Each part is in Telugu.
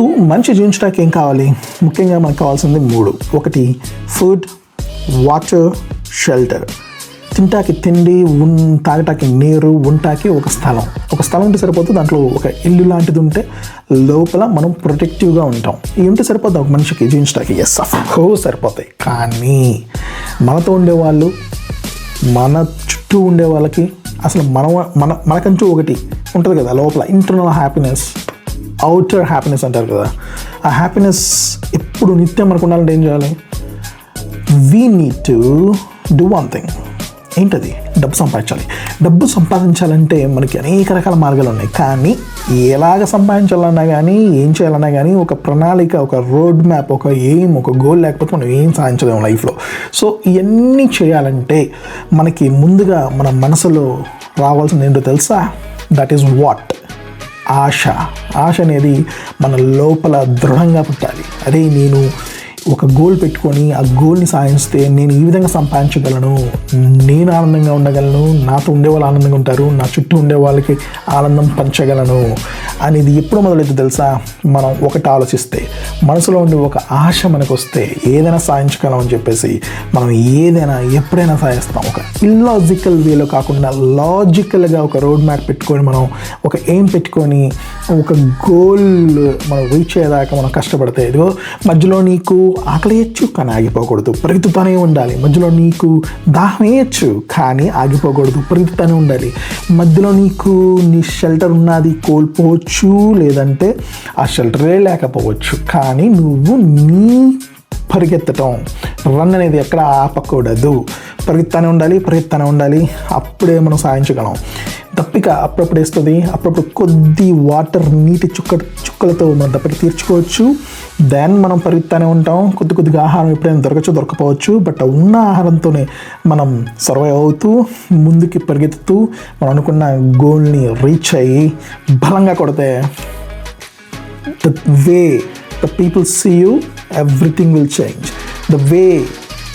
ఇప్పుడు మనిషి జీవించడానికి ఏం కావాలి? ముఖ్యంగా మనకు కావాల్సింది 3. ఒకటి ఫుడ్, వాటర్, షెల్టర్. తింటాకి తిండి, తాగటానికి నీరు, ఉంటాకి ఒక స్థలం ఉంటే సరిపోతుంది. దాంట్లో ఒక ఇల్లు లాంటిది ఉంటే లోపల మనం ప్రొటెక్టివ్గా ఉంటాం. ఇవి ఉంటే సరిపోతుంది ఒక మనిషికి జీవించడానికి. ఎస్, ఆఫ్ కోర్స్ సరిపోతాయి. కానీ మనతో ఉండేవాళ్ళు, మన చుట్టూ ఉండే వాళ్ళకి అసలు మనకంటూ ఒకటి ఉంటుంది కదా లోపల, ఇంటర్నల్ హ్యాపీనెస్, అవుటర్ హ్యాపీనెస్ అంటారు కదా. ఆ హ్యాపీనెస్ ఎప్పుడు నిత్యం మనకు ఉండాలంటే ఏం చేయాలి? We need to do one thing. ఏంటది? డబ్బు సంపాదించాలి. డబ్బు సంపాదించాలంటే మనకి అనేక రకాల మార్గాలు ఉన్నాయి. కానీ ఎలాగ సంపాదించాలన్నా కానీ, ఏం చేయాలన్నా కానీ ఒక ప్రణాళిక, ఒక రోడ్ మ్యాప్, ఒక ఎయిమ్, ఒక గోల్ లేకపోతే మనం ఏం సాధించలేము లైఫ్లో. సో ఇవన్నీ చేయాలంటే మనకి ముందుగా మన మనసులో రావాల్సింది ఏంటో తెలుసా? That is what? ఆశ అనేది మన లోపల దృఢంగా పుట్టాలి. అదే నేను ఒక గోల్ పెట్టుకొని ఆ గోల్ని సాధిస్తే నేను ఈ విధంగా సంపాదించగలను, నేను ఆనందంగా ఉండగలను, నాతో ఉండేవాళ్ళు ఆనందంగా ఉంటారు, నా చుట్టూ ఉండే వాళ్ళకి ఆనందం పంచగలను అనేది ఎప్పుడు మొదలైతే తెలుసా? మనం ఒకటి ఆలోచిస్తే, మనసులో ఉండే ఒక ఆశ మనకు వస్తే ఏదైనా సాధించగలం అని చెప్పేసి మనం ఏదైనా ఎప్పుడైనా సాధిస్తాం. ఒక ఇల్లాజికల్ వేలో కాకుండా లాజికల్గా ఒక రోడ్ మ్యాప్ పెట్టుకొని, మనం ఒక ఎయిమ్ పెట్టుకొని ఒక గోల్ మనం రీచ్ అయ్యేదాకా మనం కష్టపడితే, ఇదిగో మధ్యలో నీకు ఆకలి వేయచ్చు కానీ ఆగిపోకూడదు, పరిగెత్తుతూనే ఉండాలి. మధ్యలో నీకు దాహం వేయచ్చు కానీ ఆగిపోకూడదు, పరిగెత్తుతూనే ఉండాలి. మధ్యలో నీకు నీ షెల్టర్ ఉన్నది కోల్పోవచ్చు, లేదంటే ఆ షెల్టరే లేకపోవచ్చు, కానీ నువ్వు నీ పరిగెత్తటం, రన్ అనేది ఎక్కడ ఆపకూడదు. పరిగెత్తానే ఉండాలి. అప్పుడే మనం సాధించగలం. దప్పిక అప్పుడప్పుడు వేస్తుంది, అప్పుడప్పుడు కొద్ది వాటర్, నీటి చుక్కలతో మనం దప్పిక తీర్చుకోవచ్చు. దెన్ మనం పరిగెత్తానే ఉంటాం. కొద్దిగా ఆహారం ఎప్పుడైనా దొరకపోవచ్చు. బట్ ఉన్న ఆహారంతోనే మనం సర్వైవ్ అవుతూ, ముందుకి పరిగెత్తుతూ మనం అనుకున్న గోల్ని రీచ్ అయ్యి బలంగా కొడితే, the way the people see you, everything will change. The way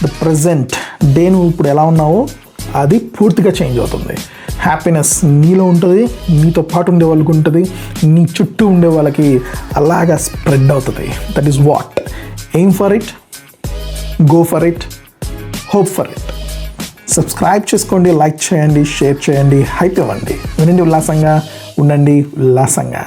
the present day నువ్వు ఇప్పుడు ఎలా ఉన్నావో అది పూర్తిగా చేంజ్ అవుతుంది. హ్యాపీనెస్ నీలో ఉంటుంది, నీతో పాటు ఉండే వాళ్ళకి ఉంటుంది, నీ చుట్టూ ఉండే వాళ్ళకి అలాగా స్ప్రెడ్ అవుతుంది. That is what. Aim for it, go for it, hope for it. Subscribe చేసుకోండి, లైక్ చేయండి, షేర్ చేయండి, హైప్ ఇవ్వండి. వినండి ఉల్లాసంగా, ఉండండి ఉల్లాసంగా.